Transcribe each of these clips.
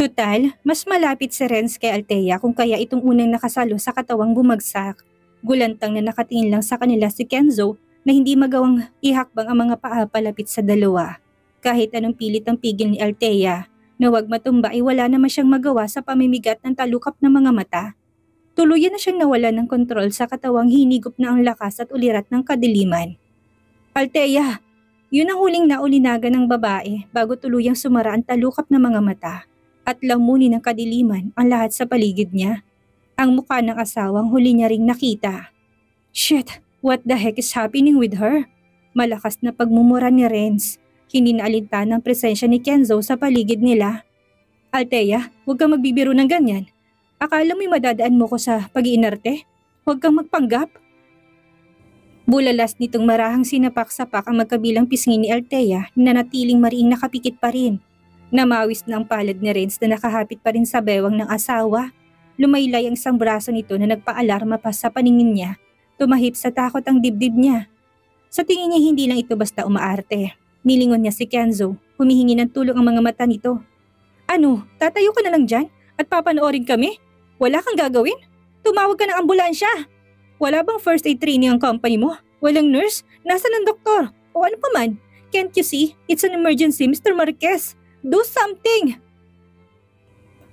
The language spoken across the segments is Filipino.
Tutal, mas malapit si Renz kay Althea kung kaya itong unang nakasalo sa katawang bumagsak. Gulantang na nakatingin lang sa kanila si Kenzo na hindi magawang ihakbang ang mga paa palapit sa dalawa. Kahit anong pilit ang pigil ni Althea, na wag matumba ay wala naman siyang magawa sa pamimigat ng talukap ng mga mata. Tuluyan na siyang nawala ng kontrol sa katawang hinigop na ang lakas at ulirat ng kadiliman. Althea! Yun ang huling naulinagan ng babae bago tuluyang sumara ang talukap ng mga mata at lamunin ng kadiliman ang lahat sa paligid niya. Ang mukha ng asawang huli niya ring nakita. Shit! What the heck is happening with her? Malakas na pagmumura ni Renz. Hindi na alintan ang presensya ni Kenzo sa paligid nila. Althea, huwag kang magbibiro ng ganyan. Akala mo'y madadaan mo ko sa pag-iinarte? Huwag kang magpanggap. Bulalas nitong marahang sinapak-sapak ang magkabilang pisngi ni Althea na natiling mariing nakapikit pa rin. Namawis na ang palad ni Renz na nakahapit pa rin sa bewang ng asawa. Lumaylay ang isang braso nito na nagpaalarma pa sa paningin niya. Tumahip sa takot ang dibdib niya. Sa tingin niya hindi lang ito basta umaarte. Nilingon niya si Kenzo, humihingi ng tulong ang mga mata nito. Ano, tatayo ka na lang dyan at papanoorin kami? Wala kang gagawin? Tumawag ka ng ambulansya. Wala bang first aid training ang company mo? Walang nurse? Nasaan ang doktor? O ano pa man? Can't you see? It's an emergency, Mr. Marquez. Do something!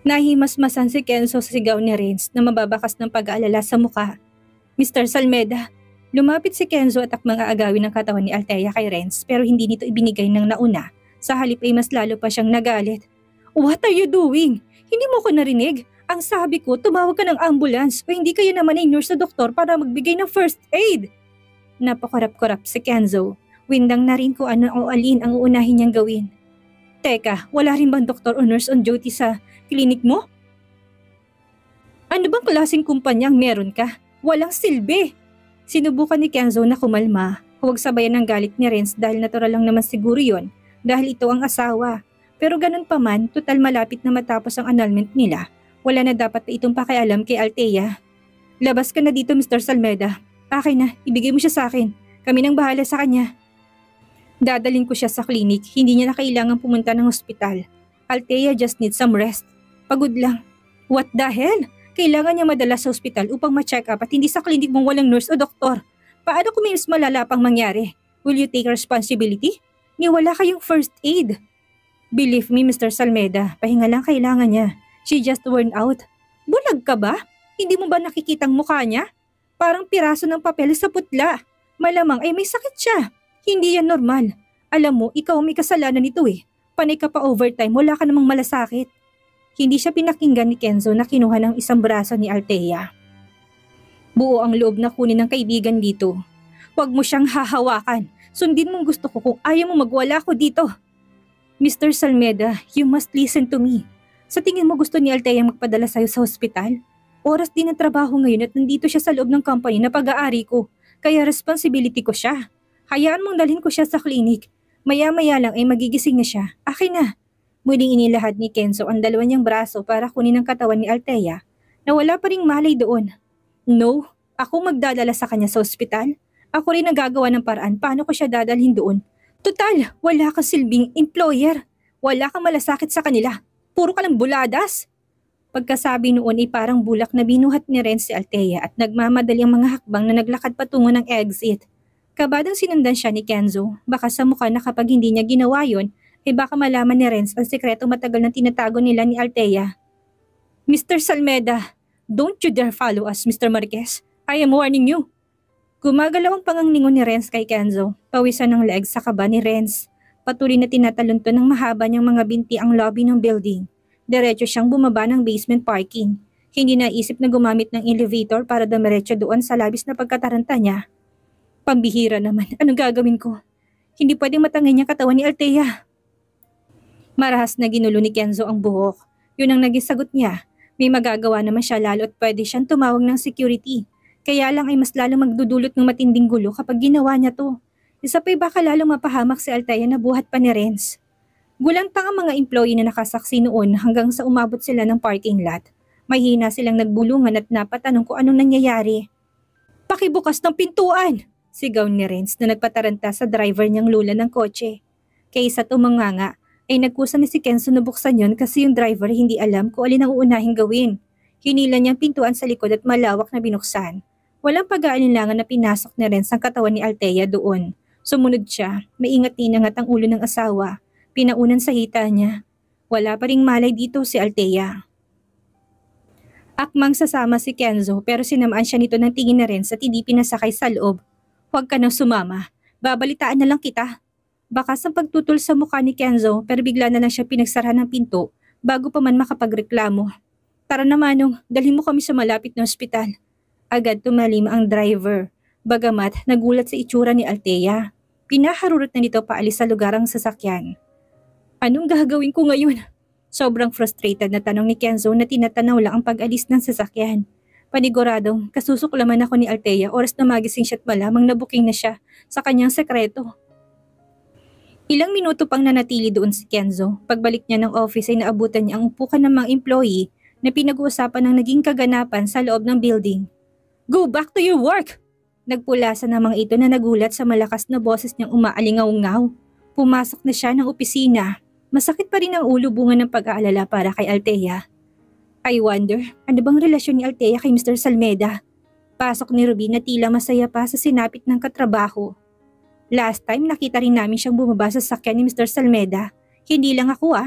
Nahimasmasan si Kenzo sa sigaw ni Renz na mababakas ng pag-aalala sa muka. Mr. Salmeda, lumapit si Kenzo at akmang aagawin ng katawan ni Althea kay Renz pero hindi nito ibinigay ng nauna. Sa halip ay mas lalo pa siyang nagalit. What are you doing? Hindi mo ko narinig? Ang sabi ko, tumawag ka ng ambulance o hindi kayo naman ay nurse na doktor para magbigay ng first aid. Napakarap-karap si Kenzo. Windang na rin kung ano o alin ang uunahin niyang gawin. Teka, wala rin bang doktor o nurse on duty sa klinik mo? Ano bang klaseng kumpanyang meron ka? Walang silbi. Sinubukan ni Kenzo na kumalma. Huwag sabayan ng galit ni Renz dahil natural lang naman siguro yon dahil ito ang asawa. Pero ganun pa man, total malapit na matapos ang annulment nila. Wala na dapat na itong pakialam kay Althea. Labas ka na dito, Mr. Salmeda. Akin na, ibigay mo siya sa akin. Kami nang bahala sa kanya. Dadalhin ko siya sa klinik, hindi niya na kailangan pumunta ng ospital. Althea just needs some rest. Pagod lang. What the hell? Kailangan niya madala sa ospital upang ma-check up at hindi sa klinik mong walang nurse o doktor. Paano kung may mas malala pang mangyari? Will you take responsibility? Ni wala kayong first aid. Believe me, Mr. Salmeda, pahinga lang kailangan niya. She just worn out. Bulag ka ba? Hindi mo ba nakikitang mukha niya? Parang piraso ng papel sa putla. Malamang ay may sakit siya. Hindi yan normal. Alam mo, ikaw may kasalanan nito eh. Panay ka pa overtime, wala ka namang malasakit. Hindi siya pinakinggan ni Kenzo na kinuha ng isang braso ni Althea. Buo ang loob na kunin ng kaibigan dito. Huwag mo siyang hahawakan. Sundin mong gusto ko kung ayaw mo magwala ko dito. Mr. Salmeda, you must listen to me. Sa tingin mo gusto ni Althea magpadala sa'yo sa ospital? Oras din ng trabaho ngayon at nandito siya sa loob ng company na pag-aari ko. Kaya responsibility ko siya. Hayaan mong dalhin ko siya sa klinik. Maya-maya lang ay magigising na siya. Akin na. Muling inilahad ni Kenzo ang dalawa niyang braso para kunin ang katawan ni Althea na wala pa ring malay doon. No, ako magdadala sa kanya sa ospital. Ako rin nagagawa ng paraan paano ko siya dadalhin doon. Total, wala kang silbing employer. Wala kang malasakit sa kanila. Puro ka lang buladas. Pagkasabi noon ay parang bulak na binuhat ni Renz si Althea at nagmamadali ang mga hakbang na naglakad patungo ng exit. Kabadang sinundan siya ni Kenzo, baka sa mukha na kapag hindi niya ginawa yon, ay baka malaman ni Renz ang sikretong matagal na tinatago nila ni Althea. Mr. Salmeda, don't you dare follow us, Mr. Marquez. I am warning you. Gumagalaw ang panganglingon ni Renz kay Kenzo, pawisan ng leeg sa kaba ni Renz. Patuloy na tinatalunto ng mahaba niyang mga binti ang lobby ng building. Diretso siyang bumaba ng basement parking. Hindi naisip na gumamit ng elevator para dumiretso doon sa labis na pagkataranta niya. Pambihira naman, anong gagawin ko? Hindi pwedeng matangay niya katawan ni Althea. Marahas na ginulo ni Kenzo ang buhok. Yun ang naging sagot niya. May magagawa naman siya lalo at pwede siyang tumawag ng security. Kaya lang ay mas lalo magdudulot ng matinding gulo kapag ginawa niya to. Isa pa'y baka lalong mapahamak si Althea na buhat pa ni Renz. Gulantang ang mga employee na nakasaksi noon hanggang sa umabot sila ng parking lot. Mahina silang nagbulungan at napatanong kung anong nangyayari. Pakibukas ng pintuan! Sigaw ni Renz na nagpataranta sa driver niyang lula ng kotse. Kaysa tumanganga ay nagkusa na si Kenzo na buksan yon kasi yung driver hindi alam kung alin ang uunahing gawin. Hinila niyang pintuan sa likod at malawak na binuksan. Walang pag-aalinlangan na pinasok ni Renz ang katawan ni Althea doon. Sumunod siya, maingat ninangat ang ulo ng asawa. Pinaunan sa hita niya. Wala pa ring malay dito si Althea. Akmang sasama si Kenzo pero sinamaan siya nito ng tingin na Renz at hindi pinasakay sa loob. Huwag ka nang sumama. Babalitaan na lang kita. Bakas ang pagtutol sa mukha ni Kenzo pero bigla na lang siya pinagsara ng pinto bago pa man makapagreklamo. Tara na Manong, dalhin mo kami sa malapit na ospital. Agad tumalim ang driver. Bagamat nagulat sa itsura ni Althea. Pinaharurot na nito paalis sa lugar ang sasakyan. Anong gagawin ko ngayon? Sobrang frustrated na tanong ni Kenzo na tinatanaw lang ang pag-alis ng sasakyan. Paniguradong kasusuklaman ako ni Althea oras na magising siya at malamang nabuking na siya sa kanyang sekreto. Ilang minuto pang nanatili doon si Kenzo. Pagbalik niya ng office ay naabutan niya ang upukan ng mga employee na pinag-uusapan ng naging kaganapan sa loob ng building. Go back to your work! Nagpulasa ng mga ito na nagulat sa malakas na boses niyang umaalingaw-ngaw. Pumasok na siya ng opisina. Masakit pa rin ang ulo bunga ng pag-aalala para kay Althea. I wonder, ano bang relasyon ni Althea kay Mr. Salmeda? Pasok ni Ruby na tila masaya pa sa sinapit ng katrabaho. Last time nakita rin namin siyang bumaba sa sakyan ni Mr. Salmeda. Hindi lang ako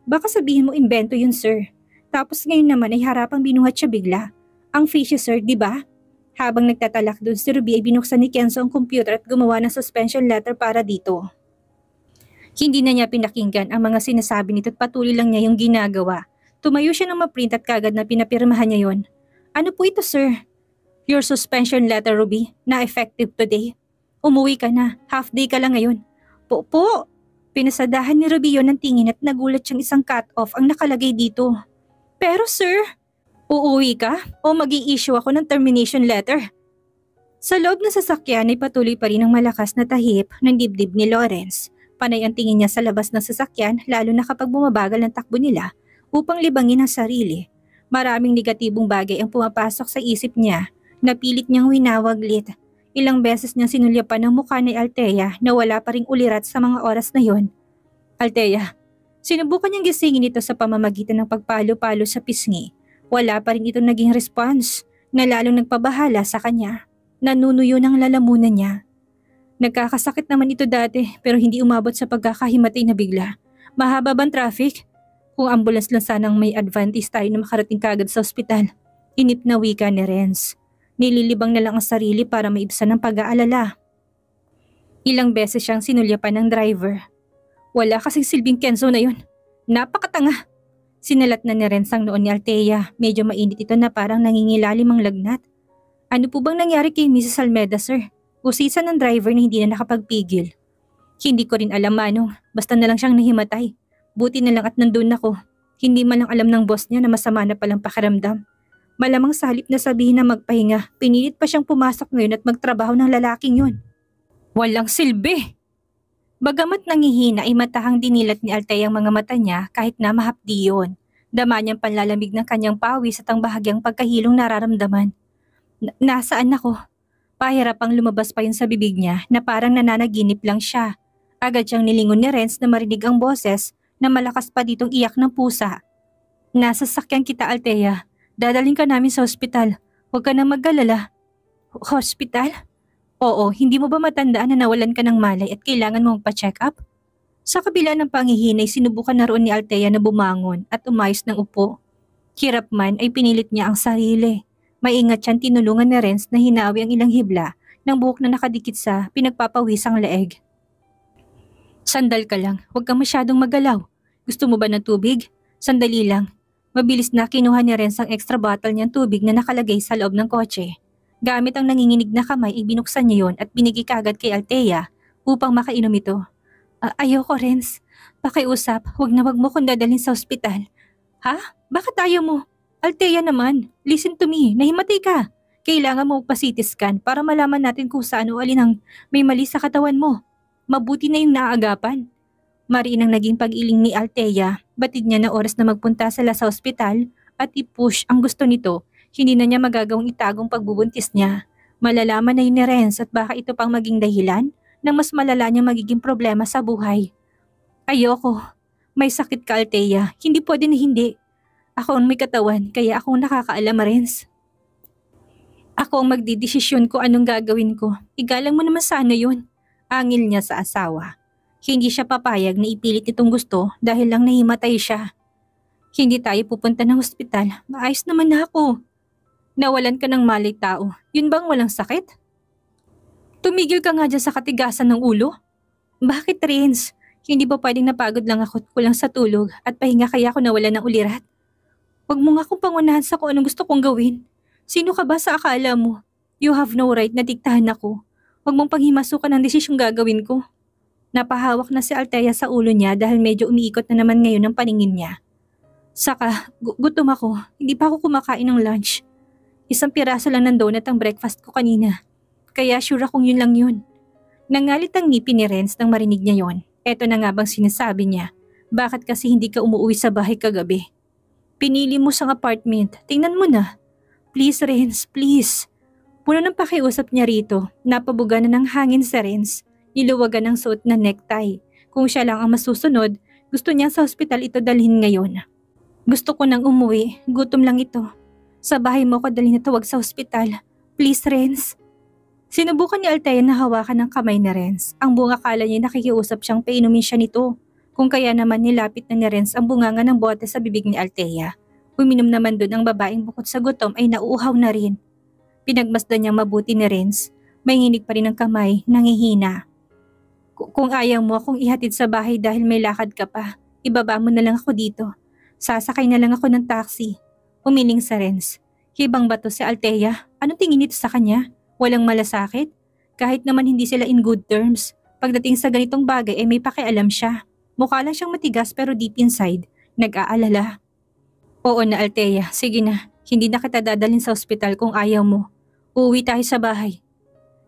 Baka sabihin mo imbento yun sir. Tapos ngayon naman ay harapang binuhat siya bigla. Ang fishy sir, di ba? Habang nagtatalak doon si Ruby ay binuksan ni Kenzo ang computer at gumawa ng suspension letter para dito. Hindi na niya pinakinggan ang mga sinasabi nito at patuloy lang niya yung ginagawa. Tumayo siya ng ma-print at kagad na pinapirmahan niya yon. Ano po ito sir? Your suspension letter Ruby, na effective today. Umuwi ka na, half day ka lang ngayon. Po. Pinasadahan ni Ruby yon ng tingin at nagulat siyang isang cut-off ang nakalagay dito. Pero sir, uuwi ka o mag-i-issue ako ng termination letter? Sa loob ng sasakyan ay patuloy pa rin ang malakas na tahip ng dibdib ni Lawrence. Panay ang tingin niya sa labas ng sasakyan lalo na kapag bumabagal ang takbo nila upang libangin ang sarili. Maraming negatibong bagay ang pumapasok sa isip niya. Napilit niyang winawaglit. Ilang beses niyang sinulyapan ang mukha ni Althea na wala pa ring ulirat sa mga oras na yon. Althea, sinubukan niyang gisingin ito sa pamamagitan ng pagpalo-palo sa pisngi. Wala pa rin ito naging response na lalong nagpabahala sa kanya. Nanunuyo ng lalamunan niya. Nagkakasakit naman ito dati pero hindi umabot sa pagkakahimatay na bigla. Mahaba bang traffic? Kung ambulance lang sanang may advantage tayo na makarating kagad sa ospital. Inip na wika ni Renz. Nililibang na lang ang sarili para maibsan ang pag-aalala. Ilang beses siyang sinulyapan ng driver. Wala kasing silbing Kenzo na yun. Napakatanga. Sinalat na ni Renz ang noon ni Althea. Medyo mainit ito na parang nangingilalim ang lagnat. Ano po bang nangyari kay Mrs. Almeda sir? Usisan ng driver na hindi na nakapagpigil. Hindi ko rin alam Manong. Basta na lang siyang nahimatay. Buti na lang at nandun ako. Hindi man lang alam ng boss niya na masama na palang pakiramdam. Malamang sa halip na sabihin na magpahinga, pinilit pa siyang pumasok ngayon at magtrabaho ng lalaking yun. Walang silbi! Bagamat nangihina ay matahang dinilat ni Althea ang mga mata niya kahit na mahapdi yun. Dama niyang panlalamig ng kanyang pawis at ang bahagyang pagkahilong nararamdaman. Nasaan ako? Pahirapang lumabas pa yun sa bibig niya na parang nananaginip lang siya. Agad siyang nilingon ni Renz na marinig ang boses na malakas pa ditong iyak ng pusa. Nasa sakyan kita Althea. Dadaling ka namin sa ospital. Huwag ka na mag-alala. Hospital? Oo, hindi mo ba matandaan na nawalan ka ng malay at kailangan mong pa-check up? Sa kabila ng pangihinay, sinubukan na roon ni Althea na bumangon at umayos ng upo. Hirap man ay pinilit niya ang sarili. Maingat siyang tinulungan ni Renz na hinawi ang ilang hibla ng buhok na nakadikit sa pinagpapawisang leeg. Sandal ka lang, huwag kang masyadong magalaw. Gusto mo ba ng tubig? Sandali lang. Mabilis na kinuha ni Renz ang extra bottle niyang tubig na nakalagay sa loob ng kotse. Gamit ang nanginginig na kamay, ibinuksan niya yon at binigay kagad kay Althea upang makainom ito. Ayoko Renz. Pakiusap, huwag mo kong dadalhin sa ospital. Ha? Bakit ayaw mo? Althea naman, listen to me, nahimatay ka. Kailangan mo pa-CT scan para malaman natin kung saan o alin ang may mali sa katawan mo. Mabuti na yung naaagapan. Mariin ang naging pag-iling ni Althea. Batid niya na oras na magpunta sila sa ospital at i-push ang gusto nito. Hindi na niya magagawang itagong pagbubuntis niya. Malalaman na yun ni Renz at baka ito pang maging dahilan ng mas malala niyang magiging problema sa buhay. Ayoko. May sakit ka, Althea. Hindi pwede na hindi. Ako ang may katawan, kaya ako ang nakakaalam, Renz. Ako ang magdidesisyon kung anong gagawin ko. Igalang mo naman sana yun. Angil niya sa asawa. Hindi siya papayag na ipilit itong gusto dahil lang nahimatay siya. Hindi tayo pupunta ng ospital. Maayos naman na ako. Nawalan ka ng malay tao. Yun bang walang sakit? Tumigil ka nga dyan sa katigasan ng ulo. Bakit, Renz? Hindi ba pwedeng napagod lang ako at kulang sa tulog at pahinga kaya ako nawala ng ulirat? Huwag mo nga akong pangunahan sa kung anong gusto kong gawin. Sino ka ba sa akala mo? You have no right na diktahan ako. Huwag mong panghimasukan ang desisyong gagawin ko. Napahawak na si Althea sa ulo niya dahil medyo umiikot na naman ngayon ang paningin niya. Saka, gutom ako. Hindi pa ako kumakain ng lunch. Isang piraso lang ng donut ang breakfast ko kanina. Kaya sure akong yun lang yun. Nangalit ang ngipin ni Renz nang marinig niya yon. Eto na nga bang sinasabi niya. Bakit kasi hindi ka umuwi sa bahay kagabi? Pinili mo siyang apartment. Tingnan mo na. Please, Renz, please. Puno ng pakiusap niya rito. Napabuga na ng hangin sa Renz. Niluwagan ng suot na necktie. Kung siya lang ang masusunod, gusto niya sa ospital ito dalhin ngayon. Gusto ko nang umuwi. Gutom lang ito. Sa bahay mo ko dalhin na tawag sa ospital. Please, Renz. Sinubukan ni Althea na hawakan ng kamay ni Renz. Ang buong akala niya nakikiusap siyang painumin siya nito. Kung kaya naman nilapit na ni Renz ang bunganga ng bote sa bibig ni Althea. Uminom naman doon ang babaeng bukod sa gutom ay nauuhaw na rin. Pinagmasdan niyang mabuti ni Renz. May nginig pa rin ang kamay, nangihina. Kung ayaw mo akong ihatid sa bahay dahil may lakad ka pa, ibaba mo na lang ako dito. Sasakay na lang ako ng taxi. Umiling sa Renz. Hibang bato si Althea. Ano tingin nito sa kanya? Walang malasakit? Kahit naman hindi sila in good terms. Pagdating sa ganitong bagay ay may pakialam siya. Mukha lang siyang matigas pero deep inside, nag-aalala. Oo na, Althea, sige na. Hindi na kita dadalhin sa ospital kung ayaw mo. Uuwi tayo sa bahay.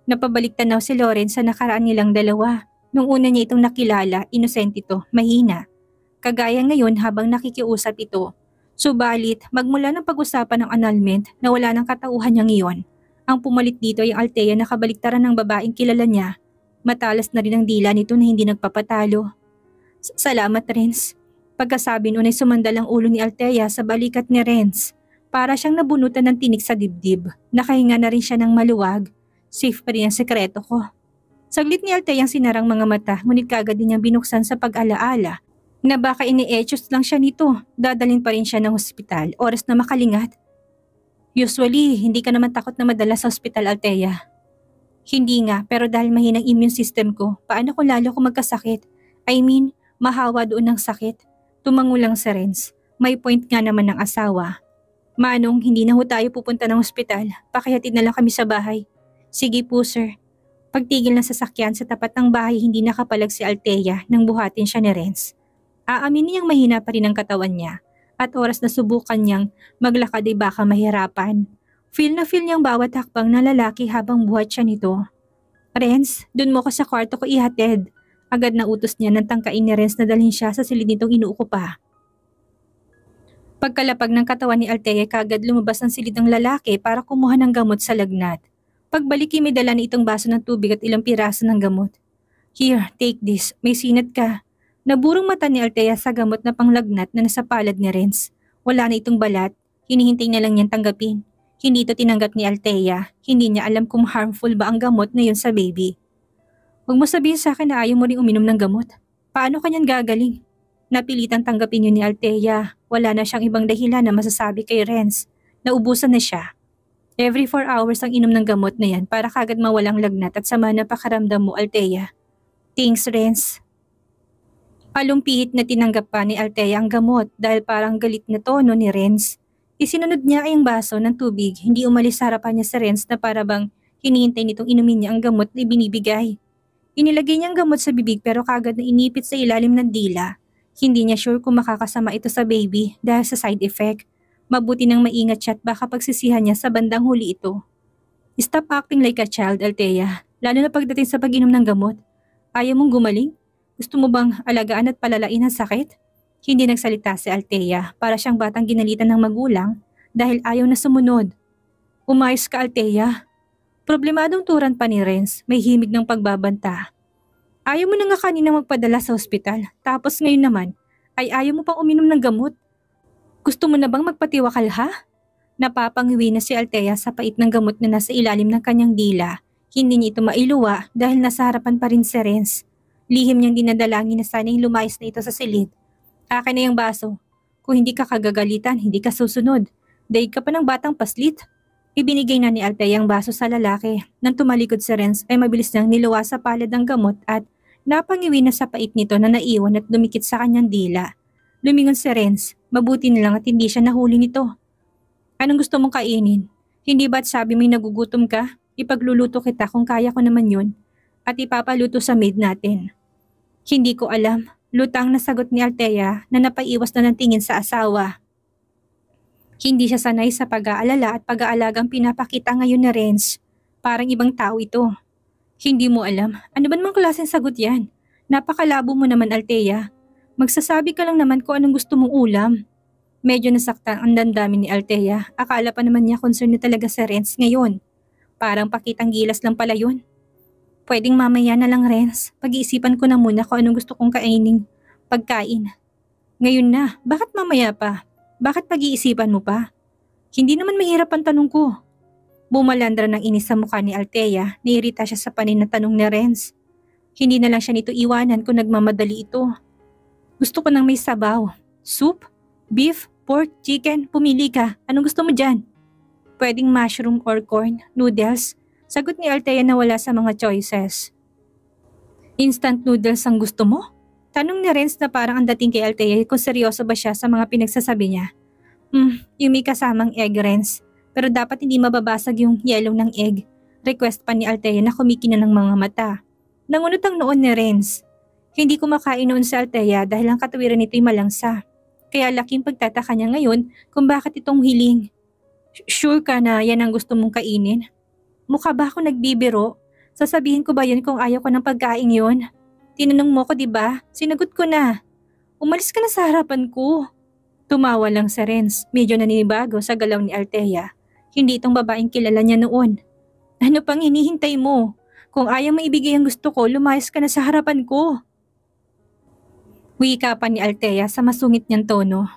Napabalik tanaw si Lawrence sa nakaraan nilang dalawa. Nung una niya itong nakilala, inosente ito, mahina. Kagaya ngayon habang nakikiusap ito. Subalit, magmula ng pag-usapan ng annulment na wala ng katauhan niyang iyon. Ang pumalit dito ay Althea na kabaliktaran ng babaeng kilala niya. Matalas na rin ang dila nito na hindi nagpapatalo. Salamat, Renz. Pagkasabi noon ay sumandal ang ulo ni Althea sa balikat ni Renz. Para siyang nabunutan ng tinik sa dibdib. Nakahinga na rin siya ng maluwag. Safe pa rin ang sekreto ko. Saglit ni Althea ang sinarang mga mata, ngunit kagad din niyang binuksan sa pag-alaala na baka ini-etchos lang siya nito. Dadalhin pa rin siya ng ospital, oras na makalingat. Usually, hindi ka naman takot na madala sa ospital, Althea. Hindi nga, pero dahil mahinang immune system ko, paano kung lalo ko magkasakit? I mean, mahawa doon ng sakit. Tumango lang si Renz. May point nga naman ng asawa. Manong, hindi na ho tayo pupunta ng ospital. Pakihatid na lang kami sa bahay. Sige po, sir. Pagtigil ng sasakyan sa tapat ng bahay, hindi nakapalag si Althea nang buhatin siya ni Renz. Aamin niyang mahina pa rin ang katawan niya. At oras na subukan niyang maglakad ay baka mahirapan. Feel niyang bawat hakbang na lalaki habang buhat siya nito. Renz, dun mo ko sa kwarto ko ihatid. Agad na utos niya nang tangkain ni Renz na dalhin siya sa silid nitong inuuko pa. Pagkalapag ng katawan ni Althea, kagad lumabas ang silid ng lalaki para kumuha ng gamot sa lagnat. Pagbalik may dala na itong baso ng tubig at ilang piraso ng gamot. Here, take this. May sinat ka. Naburong mata ni Althea sa gamot na panglagnat na nasa palad ni Renz. Wala na itong balat, hinihintay na lang niyang tanggapin. Hindi ito tinanggap ni Althea, hindi niya alam kung harmful ba ang gamot na yun sa baby. Huwag mo sabihin sa akin na ayaw mo ring uminom ng gamot. Paano kanyan gagaling? Napilitan tanggapin yun ni Althea. Wala na siyang ibang dahilan na masasabi kay Renz. Naubusan na siya. Every 4 hours ang inom ng gamot na yan para kagad mawalang lagnat at sama na pakaramdam mo, Althea. Thanks, Renz. Alumpihit na tinanggap pa ni Althea ang gamot dahil parang galit na tono ni Renz. Isinunod niya ay ang baso ng tubig, hindi umalis sa harapan niya si Renz na para bang hinihintay nitong inumin niya ang gamot na ibinibigay. Inilagay niya ang gamot sa bibig pero kagad na inipit sa ilalim ng dila. Hindi niya sure kung makakasama ito sa baby dahil sa side effect. Mabuti nang maingat siya at baka pagsisihan niya sa bandang huli ito. Stop acting like a child, Althea, lalo na pagdating sa pag-inom ng gamot. Ayaw mong gumaling? Gusto mo bang alagaan at palalain ang sakit? Hindi nagsalita si Althea para siyang batang ginalitan ng magulang dahil ayaw na sumunod. Umayos ka, Althea. Problemadong turan pa ni Renz, may himig ng pagbabanta. Ayaw mo na nga kanina magpadala sa ospital, tapos ngayon naman, ay ayaw mo pang uminom ng gamot. Gusto mo na bang magpatiwakal ha? Napapangiwi na si Althea sa pait ng gamot na nasa ilalim ng kanyang dila. Hindi niya ito mailuwa dahil nasa harapan pa rin si Renz. Lihim niyang dinadalangin na sana'y lumayas na ito sa silid. Akin na yung baso. Kung hindi ka kagagalitan, hindi ka susunod. Daig ka pa ng batang paslit. Ibinigay na ni Althea ang baso sa lalaki. Nang tumalikod si Renz ay mabilis niyang niluwa sa palad ng gamot at napangiwi na sa pait nito na naiwan at dumikit sa kanyang dila. Lumingon si Renz. Mabuti na lang at hindi siya nahuli nito. Anong gusto mong kainin? Hindi ba't sabi mo'y nagugutom ka? Ipagluluto kita kung kaya ko naman yun. At ipapaluto sa maid natin. Hindi ko alam. Lutang na sagot ni Althea na napaiwas na ng tingin sa asawa. Hindi siya sanay sa pag-aalala at pag-aalagang pinapakita ngayon na Renz. Parang ibang tao ito. Hindi mo alam. Ano ba namang klaseng sagot yan? Napakalabo mo naman, Althea. Magsasabi ka lang naman kung anong gusto mong ulam. Medyo nasaktan ang damdamin ni Althea. Akala pa naman niya concern na talaga sa Renz ngayon. Parang pakitang gilas lang pala yun. Pwedeng mamaya na lang, Renz. Pag-iisipan ko na muna kung anong gusto kong kainin. Pagkain. Ngayon na, bakit mamaya pa? Bakit pag-iisipan mo pa? Hindi naman mahirap ang tanong ko. Bumalandra ng inis sa mukha ni Althea. Nairita siya sa panin na tanong ni Renz. Hindi na lang siya nito iwanan kung nagmamadali ito. Gusto ko ng may sabaw. Soup? Beef? Pork? Chicken? Pumili ka. Anong gusto mo dyan? Pwedeng mushroom or corn? Noodles? Sagot ni Althea na wala sa mga choices. Instant noodles ang gusto mo? Tanong ni Renz na parang ang dating kay Althea kung seryoso ba siya sa mga pinagsasabi niya. Yung may kasamang egg, Renz. Pero dapat hindi mababasag yung yellow ng egg. Request pa ni Althea na kumikina ng mga mata. Nangunot ang noon ni Renz. Hindi kumakain noon si Althea dahil ang katawiran nito'y malangsa. Kaya laking pagtataka niya ngayon kung bakit itong hiling. Sure ka na yan ang gusto mong kainin? Mukha ba ako nagbibiro? Sasabihin ko ba yun kung ayaw ko ng pagkain yun? Tinanong mo ko, diba? Sinagot ko na. Umalis ka na sa harapan ko. Tumawa lang si Renz, medyo naninibago sa galaw ni Althea. Hindi itong babaeng kilala niya noon. Ano pang hinihintay mo? Kung ayaw mo ibigay ang gusto ko, lumayas ka na sa harapan ko. Wika pa ni Althea sa masungit niyang tono.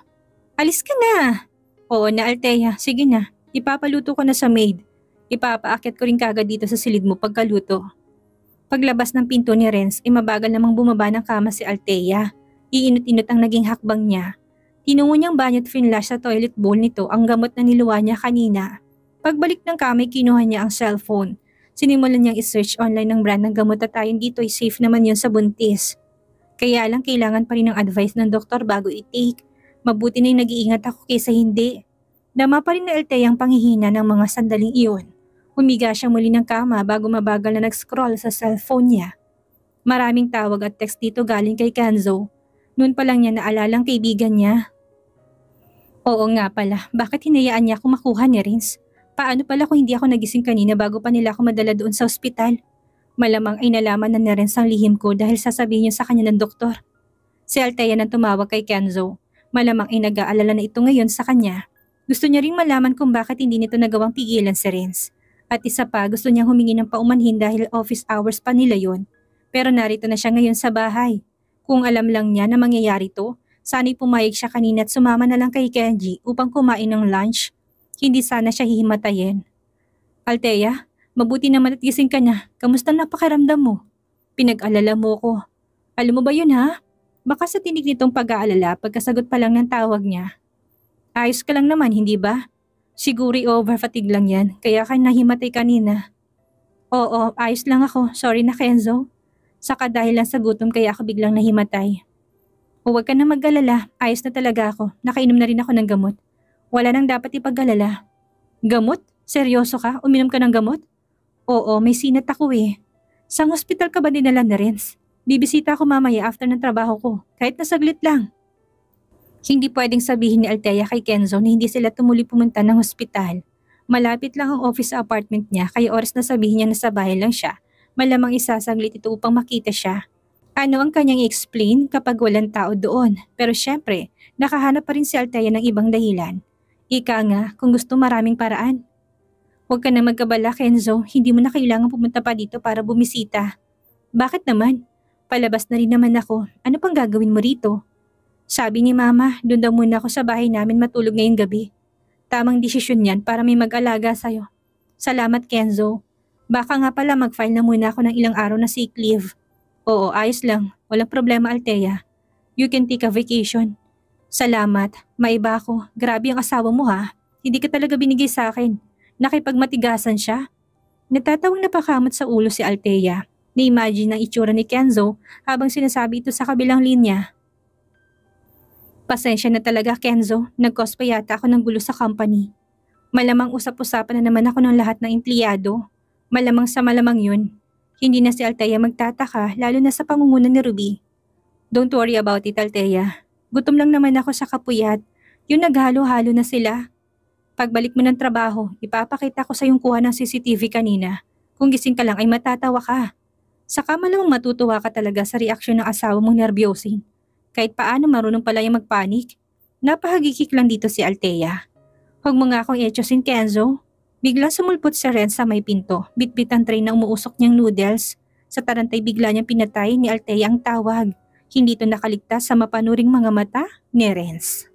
Alis ka na. Oo na, Althea, sige na. Ipapaluto ko na sa maid. Ipapaakit ko rin kagad dito sa silid mo pagkaluto. Paglabas ng pinto ni Renz ay mabagal namang bumaba ng kama si Althea. Iinot-inot ang naging hakbang niya. Tinungo niyang banyo at finlash sa toilet bowl nito ang gamot na niluwa niya kanina. Pagbalik ng kama ay kinuha niya ang cellphone. Sinimulan niyang isearch online ng brand ng gamot at ayon dito ay safe naman yun sa buntis. Kaya lang kailangan pa rin ng advice ng doktor bago i-take. Mabuti na yung nag-iingat ako kaysa hindi. Dama pa rin na Althea ang panghihina ng mga sandaling iyon. Humiga siya muli ng kama bago mabagal na nag-scroll sa cellphone niya. Maraming tawag at text dito galing kay Kenzo. Noon pa lang niya naalalang kaibigan niya. Oo nga pala, bakit hinayaan niya ako makuha ni Renz? Paano pala kung hindi ako nagising kanina bago pa nila ako madala doon sa ospital? Malamang ay nalaman na ni Renz ang lihim ko dahil sasabihin niya sa kanya ng doktor. Si Althea nang tumawag kay Kenzo. Malamang ay nag-aalala na ito ngayon sa kanya. Gusto niya ring malaman kung bakit hindi nito nagawang pigilan si Renz. At isa pa, gusto niyang humingi ng paumanhin dahil office hours pa nila yon. Pero narito na siya ngayon sa bahay. Kung alam lang niya na mangyayari to, sana'y pumayag siya kanina at sumama na lang kay Kenji upang kumain ng lunch. Hindi sana siya hihimatayin. Althea, mabuti naman at gising ka na. Kamusta na pakiramdam mo? Pinag-alala mo ko. Alam mo ba yun ha? Baka sa tinig nitong pag-aalala pagkasagot pa lang ng tawag niya. Ayos ka lang naman, hindi ba? Siguro over-fatigue lang yan, kaya ka nahimatay kanina. Oo, ayos lang ako. Sorry na Kenzo. Saka dahil lang sa gutom kaya ako biglang nahimatay. Huwag ka na mag-alala, ayos na talaga ako. Nakainom na rin ako ng gamot. Wala nang dapat ipag-alala. Gamot? Seryoso ka? Uminom ka ng gamot? Oo, may sinat ako eh. Sang hospital ka ba dinala na Renz? Bibisita ako mamaya after ng trabaho ko, kahit na saglit lang. Hindi pwedeng sabihin ni Althea kay Kenzo na hindi sila tumuli pumunta ng hospital. Malapit lang ang office sa apartment niya kaya oras na sabihin niya na sa bahay lang siya. Malamang isasaglit ito upang makita siya. Ano ang kanyang i-explain kapag walang tao doon? Pero syempre, nakahanap pa rin si Althea ng ibang dahilan. Ika nga, kung gusto maraming paraan. Huwag ka na magkabala, Kenzo. Hindi mo na kailangan pumunta pa dito para bumisita. Bakit naman? Palabas na rin naman ako. Ano pang gagawin mo rito? Sabi ni Mama, doon daw muna ako sa bahay namin matulog ngayong gabi. Tamang desisyon yan para may mag-alaga sa'yo. Salamat, Kenzo. Baka nga pala mag-file na muna ako ng ilang araw na sick leave. Oo, ayos lang. Walang problema, Althea. You can take a vacation. Salamat. Maiba ako. Grabe ang asawa mo ha. Hindi ka talaga binigay sa akin. Nakipagmatigasan siya. Natatawang napakamot sa ulo si Althea. Na-imagine ang itsura ni Kenzo habang sinasabi ito sa kabilang linya. Pasensya na talaga, Kenzo. Nag-cause pa yata ako ng gulo sa company. Malamang usap-usapan na naman ako ng lahat ng empleyado. Malamang sa malamang yun. Hindi na si Althea magtataka lalo na sa pangunguna ni Ruby. Don't worry about it, Althea. Gutom lang naman ako sa kapuyat. Yung naghalo-halo na sila. Pagbalik mo ng trabaho, ipapakita ko sa yung kuha ng CCTV kanina. Kung gising ka lang ay matatawa ka. Saka malamang matutuwa ka talaga sa reaksyon ng asawa mong nervyosin. Kahit paano marunong pala yung magpanik. Napahagikik lang dito si Althea. Huwag mo nga akong etyosin, Kenzo. Biglang sumulpot si Ren sa may pinto. Bitbit ang tray na umuusok niyang noodles. Sa tarantay bigla niyang pinatay ni Althea ang tawag. Hindi ito nakaligtas sa mapanuring mga mata ni Renz.